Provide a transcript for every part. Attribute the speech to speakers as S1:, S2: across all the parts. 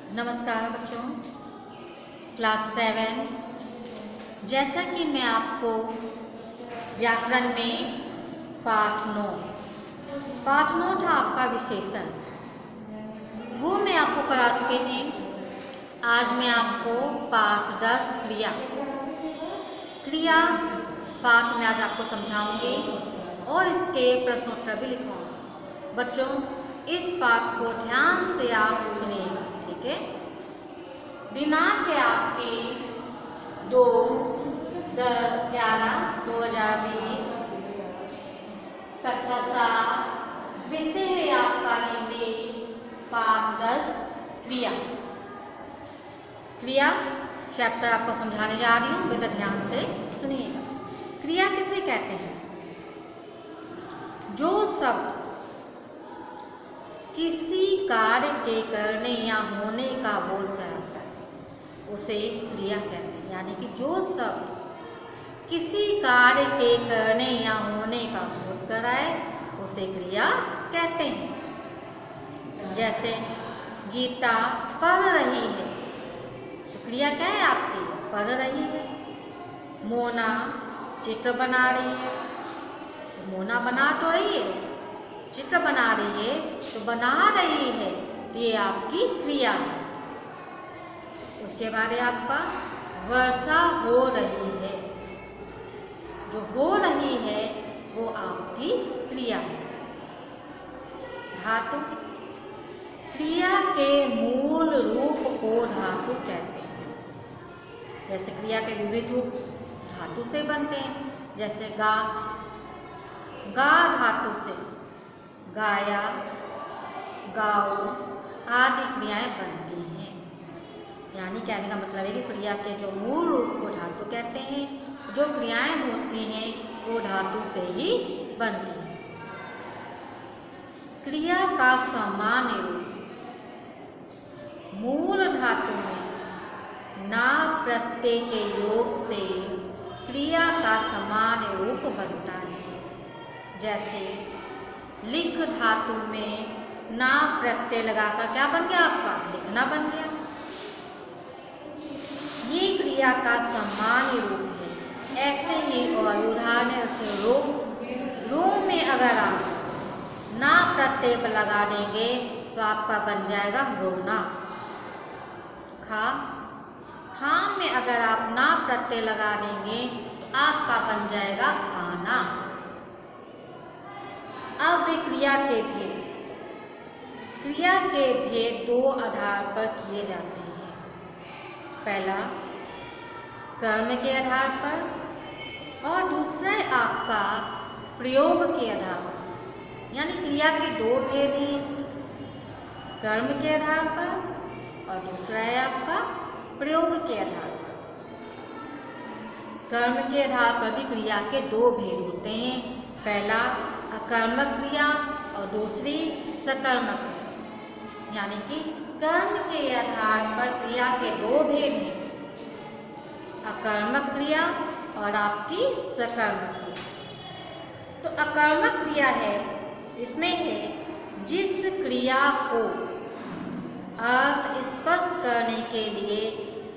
S1: नमस्कार बच्चों, क्लास 7। जैसा कि मैं आपको व्याकरण में पाठ 9 था आपका विशेषण, वो मैं आपको करा चुके थे। आज मैं आपको पाठ 10 क्रिया पाठ में आज आपको समझाऊंगी और इसके प्रश्नोत्तर भी लिखवाऊंगी। बच्चों, इस पाठ को ध्यान से आप सुनिएगा, ठीक है। दिनांक है आपकी 2/11/2020, कक्षा 7, विषय है आपका हिंदी, पाठ 10 क्रिया चैप्टर आपको समझाने जा रही हूँ, बेटा ध्यान से सुनिएगा। क्रिया किसे कहते हैं? जो शब्द किसी कार्य के करने या होने का बोध कराता है उसे क्रिया कहते हैं। यानी कि जो शब्द किसी कार्य के करने या होने का बोध कराए उसे क्रिया कहते हैं। जैसे गीता पढ़ रही है, तो क्रिया क्या है आपकी? पढ़ रही है। मोना चित्र बना रही है, तो मोना बना तो रही है, चित्र बना रही है, तो बना रही है, तो ये आपकी क्रिया है। उसके बाद आपका वर्षा हो रही है, जो हो रही है वो आपकी क्रिया है। धातु, क्रिया के मूल रूप को धातु कहते हैं। जैसे क्रिया के विविध रूप धातु से बनते हैं। जैसे गा धातु से गाया, गाओ आदि क्रियाएं बनती हैं। यानी कहने का मतलब है कि क्रिया के जो मूल रूप को धातु कहते हैं, जो क्रियाएं होती हैं वो धातु से ही बनती हैं। क्रिया का सामान्य रूप, मूल धातु में ना प्रत्यय के योग से क्रिया का सामान्य रूप बनता है। जैसे लिख धातु में ना प्रत्यय लगाकर क्या बन गया आपका? लिखना बन गया। ये क्रिया का सामान्य रूप है। ऐसे ही और उदाहरण से रो में अगर आप ना प्रत्यय लगा देंगे तो आपका बन जाएगा रोना। खा में अगर आप ना प्रत्यय लगा देंगे तो आपका बन जाएगा खाना। अब क्रिया के भेद दो आधार पर किए जाते हैं। पहला कर्म के आधार पर और दूसरा आपका प्रयोग के आधार पर। यानी क्रिया के दो भेद हैं, कर्म के आधार पर और दूसरा है आपका प्रयोग के आधार पर। कर्म के आधार पर भी क्रिया के दो भेद होते हैं। पहला अकर्मक क्रिया और दूसरी सकर्मक क्रिया। यानी कि कर्म के आधार पर क्रिया के दो भेद हैं, अकर्मक क्रिया और आपकी सकर्मक क्रिया। तो अकर्मक क्रिया है, इसमें है जिस क्रिया को अर्थ स्पष्ट करने के लिए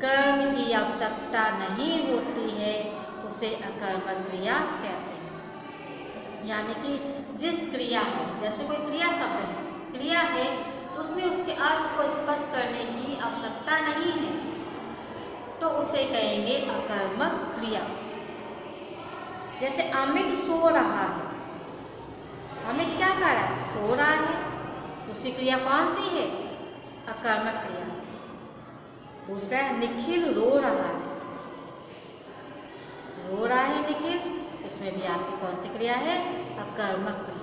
S1: कर्म की आवश्यकता नहीं होती है उसे अकर्मक क्रिया कहते हैं। यानी कि जिस क्रिया है, जैसे कोई क्रिया शब्द है, क्रिया है उसमें उसके अर्थ को स्पष्ट करने की आवश्यकता नहीं है, तो उसे कहेंगे अकर्मक क्रिया। जैसे अमित सो रहा है, अमित क्या कर रहा है? सो रहा है, उसकी क्रिया कौन सी है? अकर्मक क्रिया। दूसरा निखिल रो रहा है, रो रहा है निखिल, इसमें भी आपकी कौन सी क्रिया है? अकर्मक क्रिया।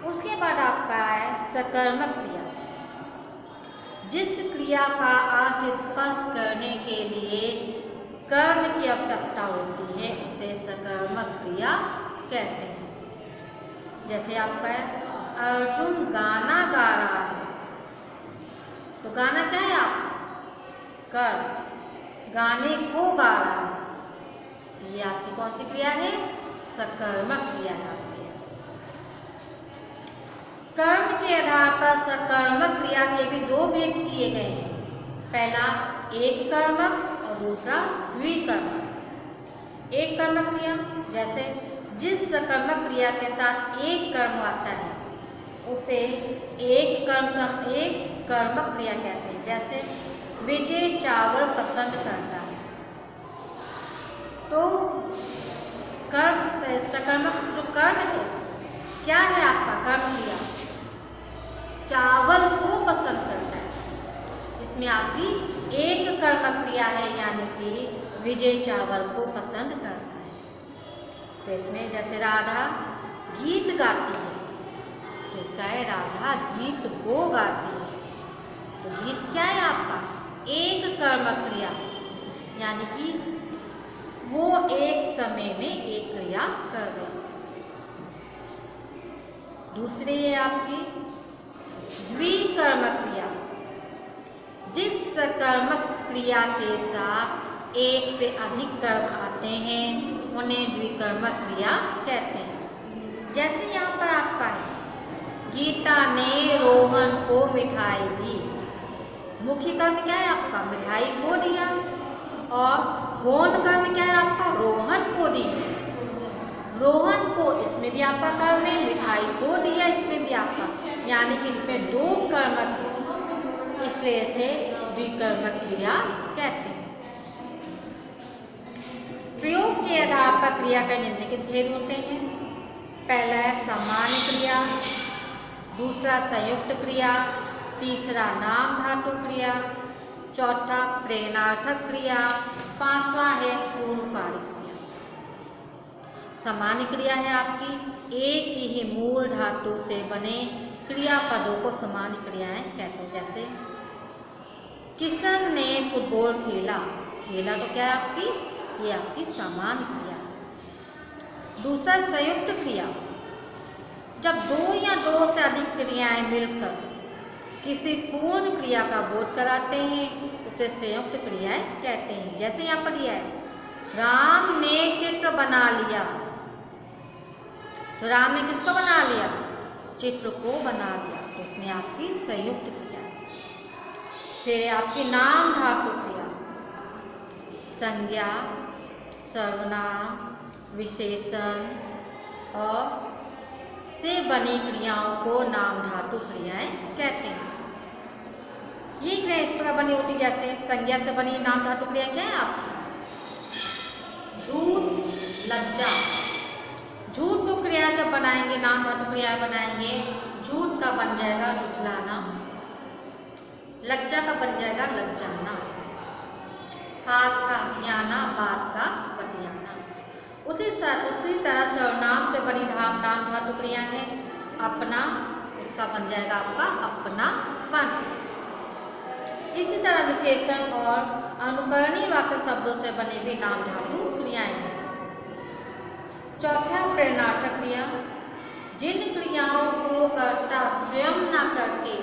S1: उसके बाद आपका है सकर्मक क्रिया। जिस क्रिया का अर्थ स्पष्ट करने के लिए कर्म की आवश्यकता होती है उसे सकर्मक क्रिया कहते हैं। जैसे आपका है अर्जुन गाना गा रहा है, तो गाना क्या है आपका? कर्म, गाने को गा रहा है, तो ये आपकी कौन सी क्रिया है? सकर्मक क्रिया है आपकी। कर्म के आधार पर सकर्मक क्रिया के भी दो भेद किए गए हैं। पहला एक कर्मक और दूसरा द्विकर्मक। एक कर्मक क्रिया जैसे जिस सकर्मक क्रिया के साथ एक कर्म आता है उसे एक कर्मक क्रिया कहते हैं। जैसे विजय चावल पसंद करता है, तो कर्म सकर्मक जो कर्म है क्या है आपका कर्म क्रिया, चावल को पसंद करता है। इसमें आपकी एक कर्मक क्रिया है, यानी कि विजय चावल को पसंद करता है। तो इसमें जैसे राधा गीत गाती है, तो इसका है राधा गीत को गाती है। तो गीत क्या है आपका एक कर्मक क्रिया, यानी कि वो एक समय में एक क्रिया कर रही है। दूसरी है आपकी द्विकर्मक क्रिया। जिस सकर्मक क्रिया के साथ एक से अधिक कर्म आते हैं उन्हें द्विकर्मक क्रिया कहते हैं। जैसे यहाँ पर आपका है गीता ने रोहन को मिठाई दी। मुख्य कर्म क्या है आपका मिठाई को दिया, और गौण कर्म क्या है आपका रोहन को दिया। रोहन को इसमें भी आपका कर्म है, मिठाई को दिया इसमें भी आपका, यानी कि इसमें दो कर्मक है, इसलिए इसे द्विकर्मक क्रिया कहते हैं। प्रयोग के आधार पर क्रिया का निम्नलिखित भेद होते हैं। पहला है सामान्य क्रिया, दूसरा संयुक्त क्रिया, तीसरा नाम धातु क्रिया, चौथा प्रेरणार्थक क्रिया, पांचवा है पूर्वकारी क्रिया। सामान्य क्रिया है आपकी एक ही मूल धातु से बने क्रियापदों को सामान्य क्रियाएं कहते हैं। जैसे किशन ने फुटबॉल खेला, खेला तो क्या है आपकी ये आपकी सामान्य क्रिया। दूसरा संयुक्त क्रिया, जब दो या दो से अधिक क्रियाएं मिलकर किसी पूर्ण क्रिया का बोध कराते हैं उसे संयुक्त क्रियाएं कहते हैं। जैसे यहाँ पर दिया है राम ने चित्र बना लिया, तो राम ने किसको बना लिया चित्र को बना लिया, तो इसमें आपकी संयुक्त क्रिया है। फिर आपकी नाम धातु क्रिया, संज्ञा सर्वनाम विशेषण और से बनी क्रियाओं को नाम धातु क्रियाएं कहते हैं। ये क्रिया इस प्रकार बनी होती, जैसे संज्ञा से बनी नाम धातु क्रिया क्या है आपकी झूठ लज्जा। झूठ को क्रिया जब बनाएंगे नाम धातु क्रिया बनाएंगे, झूठ का बन जाएगा झुठलाना, लज्जा का बन जाएगा लज्जाना, हाथ का हथियाना, बात का बतियाना। उसी तरह सर्वनाम से बनी नाम धातु क्रिया है अपना, उसका बन जाएगा आपका अपनापन। इसी तरह विशेषण और अनुकरणीय वाचक शब्दों से बने भी नाम धातु क्रियाएं हैं। चौथा प्रेरणार्थक क्रिया, जिन क्रियाओं को कर्ता स्वयं न करके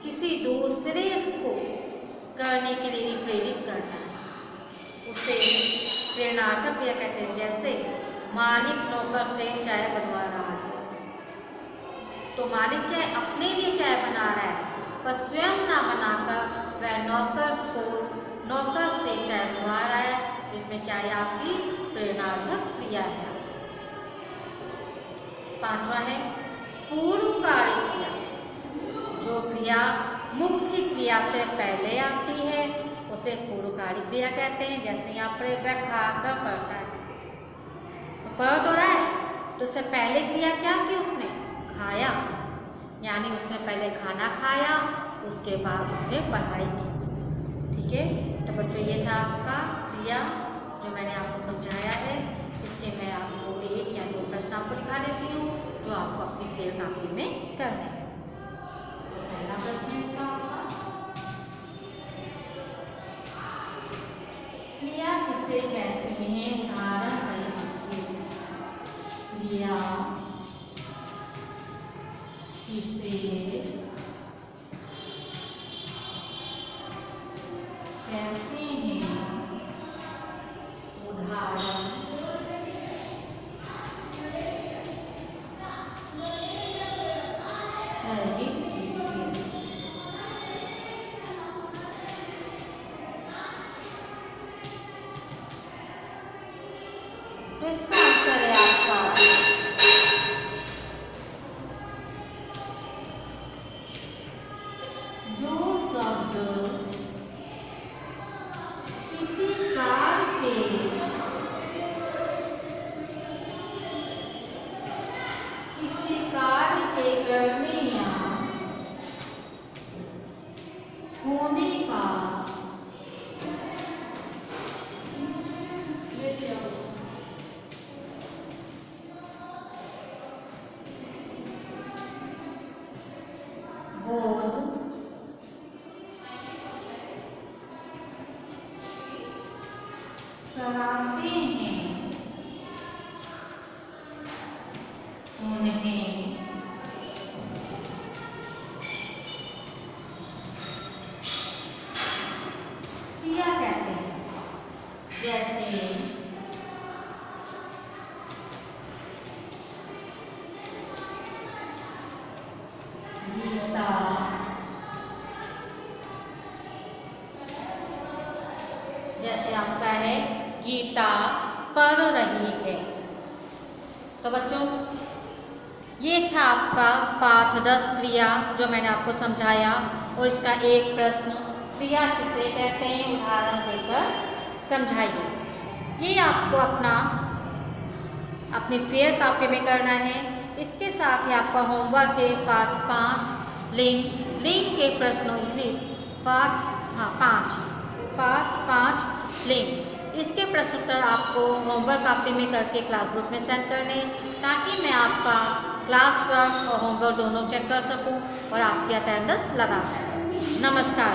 S1: किसी दूसरे को करने के लिए प्रेरित करता है उसे प्रेरणार्थक क्रिया कहते हैं। जैसे मालिक नौकर से चाय बनवा रहा है, तो मालिक क्या है अपने लिए चाय बना रहा है, पर स्वयं ना बनाकर वह नौकर से चाय बनवा रहा है, इसमें क्या है आपकी प्रेरणार्थक क्रिया है। पांचवा है पूर्वकारी क्रिया, जो क्रिया मुख्य क्रिया से पहले आती है उसे पूर्वकारी क्रिया कहते हैं। जैसे यहाँ पर वह खाकर पढ़ता है, तो पढ़ तो रहा है, तो उससे पहले क्रिया क्या की उसने खाया, यानी उसने पहले खाना खाया उसके बाद उसने पढ़ाई की। ठीक है, तो बच्चों ये था आपका क्रिया जो मैंने आपको समझाया है। इसके मैं आपको एक या दो प्रश्न आपको दिखा देती हूँ जो आपको अपनी फेल कापी में करना है। पहला प्रश्न है इसका आपका, क्रिया किसे कहते हैं उदाहरण सहित लिखिए। क्रिया किसे कहते हैं उदाहरण सहित तो इसका आंसर है आपका जो शब्द किसी कार्य के करने या होने का बोध कराते हैं उन्हें क्रिया कहते हैं। जैसे गीता, जैसे आपका है गीता पढ़ रही है। तो बच्चों ये था आपका पाठ 10 क्रिया जो मैंने आपको समझाया, और इसका एक प्रश्न क्रिया किसे कहते हैं उदाहरण देकर समझाइए। ये आपको अपनी फेयर कॉपी में करना है। इसके साथ ही आपका होमवर्क है पाठ 5 लिंग के प्रश्नों पाठ 5 लिंग। इसके प्रश्न उत्तर आपको होमवर्क कॉपी में करके क्लास ग्रुप में सेंड करने हैं, ताकि मैं आपका क्लास वर्क और होमवर्क दोनों चेक कर सकूं और आपकी अटेंडेंस लगा सकूं। नमस्कार।